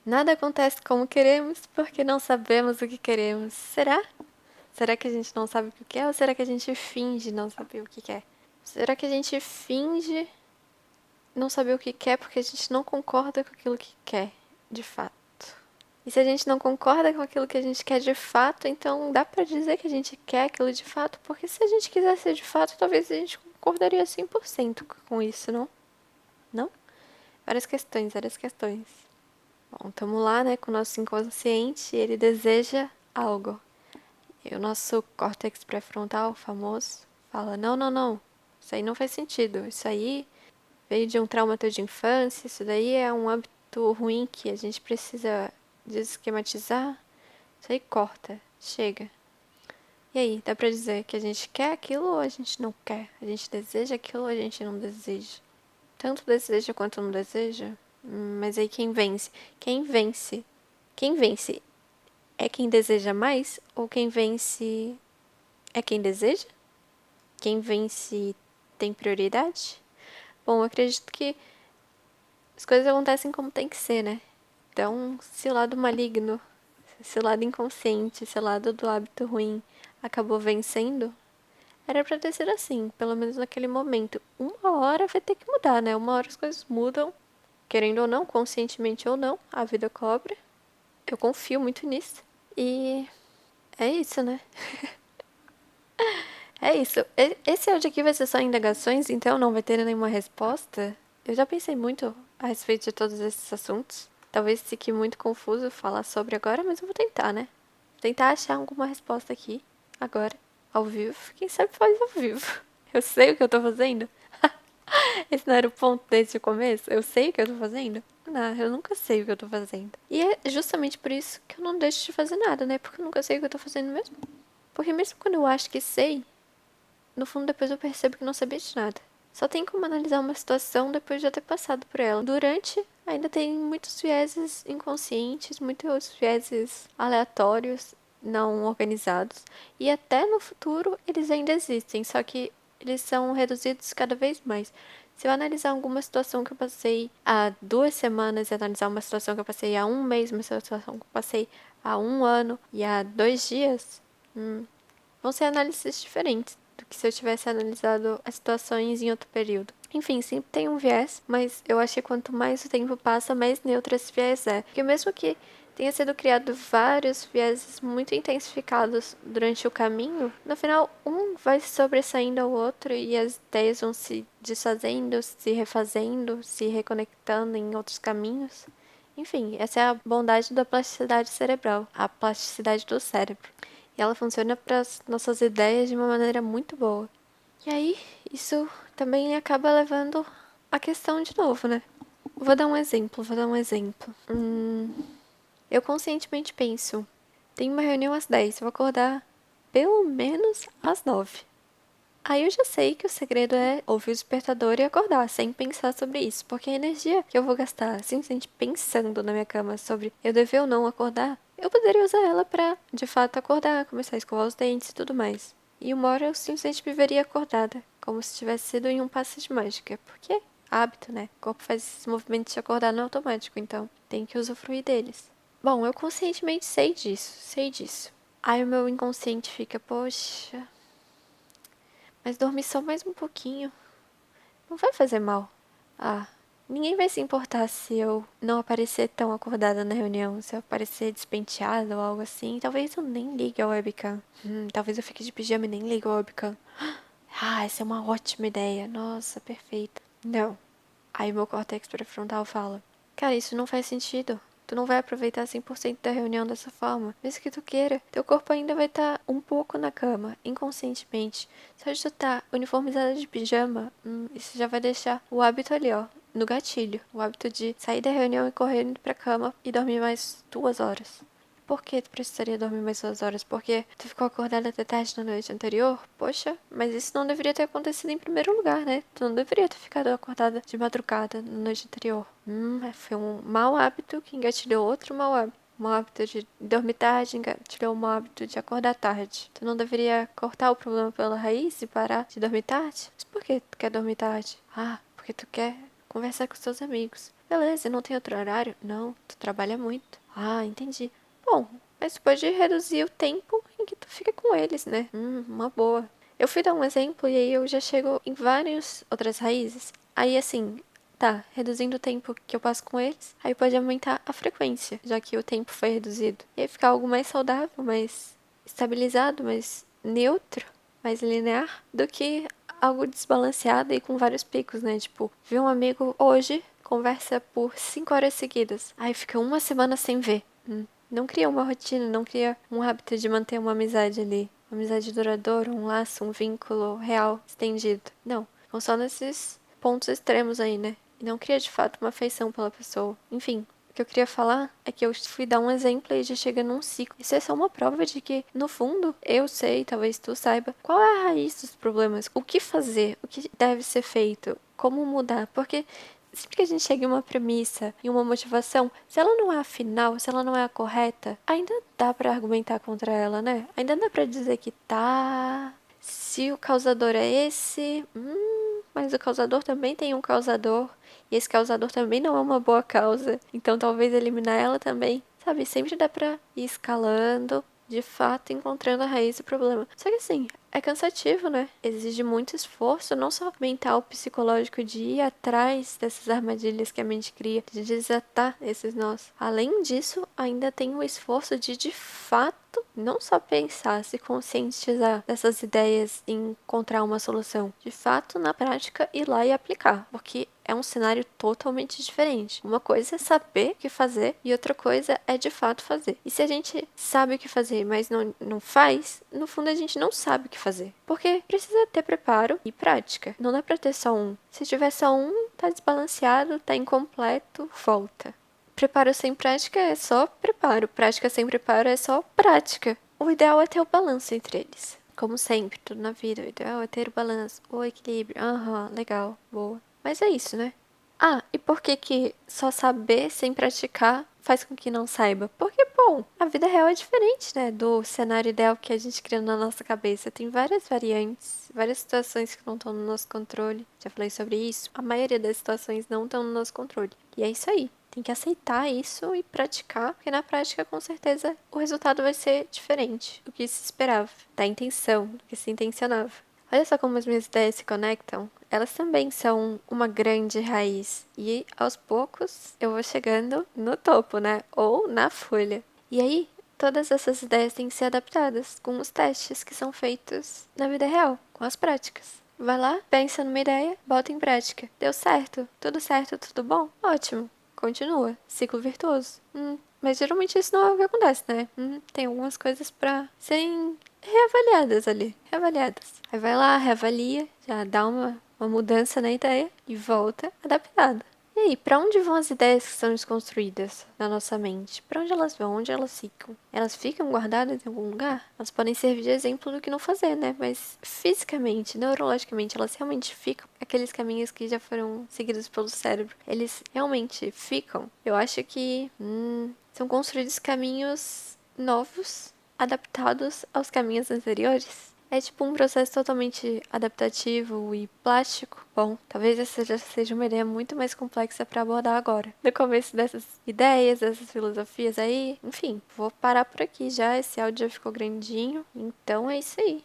Nada acontece como queremos porque não sabemos o que queremos. Será? Será que a gente não sabe o que quer ou será que a gente finge não saber o que quer? Será que a gente finge não saber o que quer porque a gente não concorda com aquilo que quer, de fato? E se a gente não concorda com aquilo que a gente quer de fato, então dá pra dizer que a gente quer aquilo de fato? Porque se a gente quisesse de fato, talvez a gente concordaria 100% com isso, não? Não? Várias questões, várias questões. Bom, tamo lá, né, com o nosso inconsciente, ele deseja algo. E o nosso córtex pré-frontal, famoso, fala: não, não, não, isso aí não faz sentido. Isso aí veio de um trauma teu de infância, isso daí é um hábito ruim que a gente precisa desesquematizar. Isso aí corta, chega. E aí, dá pra dizer que a gente quer aquilo ou a gente não quer? A gente deseja aquilo ou a gente não deseja? Tanto deseja quanto não deseja? Mas aí quem vence? Quem vence? Quem vence é quem deseja mais ou quem vence é quem deseja? Quem vence tem prioridade? Bom, eu acredito que as coisas acontecem como tem que ser, né? Então, se o lado maligno, se o lado inconsciente, se o lado do hábito ruim acabou vencendo, era pra ter sido assim, pelo menos naquele momento. Uma hora vai ter que mudar, né? Uma hora as coisas mudam, querendo ou não, conscientemente ou não, a vida cobra. Eu confio muito nisso. E é isso, né? É isso. Esse áudio aqui vai ser só indagações, então não vai ter nenhuma resposta. Eu já pensei muito a respeito de todos esses assuntos. Talvez fique muito confuso falar sobre agora, mas eu vou tentar, né? Tentar achar alguma resposta aqui, agora, ao vivo. Quem sabe faz ao vivo. Eu sei o que eu tô fazendo. Esse não era o ponto desde o começo? Eu sei o que eu tô fazendo? Não, eu nunca sei o que eu tô fazendo. E é justamente por isso que eu não deixo de fazer nada, né? Porque eu nunca sei o que eu tô fazendo mesmo. Porque mesmo quando eu acho que sei, no fundo depois eu percebo que não sabia de nada. Só tem como analisar uma situação depois de já ter passado por ela. Durante, ainda tem muitos vieses inconscientes, muitos vieses aleatórios, não organizados. E até no futuro eles ainda existem, só que eles são reduzidos cada vez mais. Se eu analisar alguma situação que eu passei há 2 semanas, e analisar uma situação que eu passei há um mês, uma situação que eu passei há um ano e há 2 dias, vão ser análises diferentes do que se eu tivesse analisado as situações em outro período. Enfim, sempre tem um viés, mas eu acho que quanto mais o tempo passa, mais neutro esse viés é. Porque mesmo que tenha sido criado vários vieses muito intensificados durante o caminho, no final um vai se sobressaindo ao outro e as ideias vão se desfazendo, se refazendo, se reconectando em outros caminhos. Enfim, essa é a bondade da plasticidade cerebral, a plasticidade do cérebro. E ela funciona para as nossas ideias de uma maneira muito boa. E aí, isso também acaba levando a questão de novo, né? Vou dar um exemplo, vou dar um exemplo. Eu conscientemente penso, tem uma reunião às 10, eu vou acordar pelo menos às 9. Aí eu já sei que o segredo é ouvir o despertador e acordar, sem pensar sobre isso. Porque a energia que eu vou gastar simplesmente pensando na minha cama sobre eu dever ou não acordar, eu poderia usar ela pra, de fato, acordar, começar a escovar os dentes e tudo mais. E uma hora eu simplesmente viveria acordada, como se tivesse sido em um passe de mágica. Porque hábito, né? O corpo faz esses movimentos de acordar no automático, então tem que usufruir deles. Bom, eu conscientemente sei disso, sei disso. Aí o meu inconsciente fica, poxa, mas dormir só mais um pouquinho não vai fazer mal. Ah, ninguém vai se importar se eu não aparecer tão acordada na reunião, se eu aparecer despenteada ou algo assim. Talvez eu nem ligue ao webcam. Talvez eu fique de pijama e nem ligue ao webcam. Ah, essa é uma ótima ideia. Nossa, perfeita. Não. Aí meu córtex pré-frontal fala: cara, isso não faz sentido. Tu não vai aproveitar 100% da reunião dessa forma. Mesmo que tu queira, teu corpo ainda vai estar um pouco na cama, inconscientemente. Só de tu estar uniformizada de pijama, isso já vai deixar o hábito ali, ó, no gatilho. O hábito de sair da reunião e correr indo pra cama e dormir mais 2 horas. Por que tu precisaria dormir mais 2 horas? Porque tu ficou acordada até tarde na noite anterior? Poxa, mas isso não deveria ter acontecido em primeiro lugar, né? Tu não deveria ter ficado acordada de madrugada na noite anterior. Foi um mau hábito que engatilhou outro mau hábito. Um hábito de dormir tarde engatilhou um hábito de acordar tarde. Tu não deveria cortar o problema pela raiz e parar de dormir tarde? Mas por que tu quer dormir tarde? Ah, porque tu quer conversar com seus amigos. Beleza, e não tem outro horário? Não, tu trabalha muito. Ah, entendi. Bom, mas tu pode reduzir o tempo em que tu fica com eles, né? Uma boa. Eu fui dar um exemplo e aí eu já chego em várias outras raízes. Aí assim, tá, reduzindo o tempo que eu passo com eles, aí pode aumentar a frequência, já que o tempo foi reduzido. E aí ficar algo mais saudável, mais estabilizado, mais neutro, mais linear, do que algo desbalanceado e com vários picos, né? Tipo, vi um amigo hoje, conversa por 5 horas seguidas. Aí fica uma semana sem ver. Não cria uma rotina, não cria um hábito de manter uma amizade ali. Uma amizade duradoura, um laço, um vínculo real, estendido. Não. Ficam só nesses pontos extremos aí, né? E não cria de fato uma afeição pela pessoa. Enfim, o que eu queria falar é que eu fui dar um exemplo e já chega num ciclo. Isso é só uma prova de que, no fundo, eu sei, talvez tu saiba, qual é a raiz dos problemas, o que fazer, o que deve ser feito, como mudar. Porque sempre que a gente chega em uma premissa, em uma motivação, se ela não é a final, se ela não é a correta, ainda dá pra argumentar contra ela, né? Ainda dá pra dizer que tá. Se o causador é esse, mas o causador também tem um causador. E esse causador também não é uma boa causa. Então talvez eliminar ela também. Sabe, sempre dá pra ir escalando, de fato encontrando a raiz do problema. Só que assim, é cansativo, né? Exige muito esforço, não só mental, psicológico, de ir atrás dessas armadilhas que a mente cria, de desatar esses nós. Além disso, ainda tem o esforço de fato, não só pensar, se conscientizar dessas ideias e encontrar uma solução. De fato, na prática, ir lá e aplicar. Porque é um cenário totalmente diferente. Uma coisa é saber o que fazer e outra coisa é de fato fazer. E se a gente sabe o que fazer, mas não faz, no fundo a gente não sabe o que fazer. Porque precisa ter preparo e prática. Não dá pra ter só um. Se tiver só um, tá desbalanceado, tá incompleto, volta. Preparo sem prática é só preparo. Prática sem preparo é só prática. O ideal é ter o balanço entre eles. Como sempre, tudo na vida, o ideal é ter o balanço, o equilíbrio. Aham, legal, boa. Mas é isso, né? Ah, e por que que só saber sem praticar faz com que não saiba? Porque, bom, a vida real é diferente, né? Do cenário ideal que a gente cria na nossa cabeça. Tem várias variantes, várias situações que não estão no nosso controle. Já falei sobre isso. A maioria das situações não estão no nosso controle. E é isso aí. Tem que aceitar isso e praticar, porque na prática, com certeza, o resultado vai ser diferente do que se esperava, da intenção, do que se intencionava. Olha só como as minhas ideias se conectam. Elas também são uma grande raiz. E aos poucos eu vou chegando no topo, né? Ou na folha. E aí, todas essas ideias têm que ser adaptadas com os testes que são feitos na vida real, com as práticas. Vai lá, pensa numa ideia, bota em prática. Deu certo, tudo bom? Ótimo. Continua. Ciclo virtuoso. Mas geralmente isso não é o que acontece, né? Tem algumas coisas pra serem reavaliadas ali. Reavaliadas. Aí vai lá, reavalia, já dá uma mudança na ideia e volta adaptada. E aí, pra onde vão as ideias que são desconstruídas na nossa mente? Pra onde elas vão? Onde elas ficam? Elas ficam guardadas em algum lugar? Elas podem servir de exemplo do que não fazer, né? Mas fisicamente, neurologicamente, elas realmente ficam? Aqueles caminhos que já foram seguidos pelo cérebro, eles realmente ficam? Eu acho que são construídos caminhos novos, adaptados aos caminhos anteriores. É tipo um processo totalmente adaptativo e plástico. Bom, talvez essa já seja uma ideia muito mais complexa para abordar agora. No começo dessas ideias, dessas filosofias aí, enfim, vou parar por aqui já. Esse áudio já ficou grandinho, então é isso aí.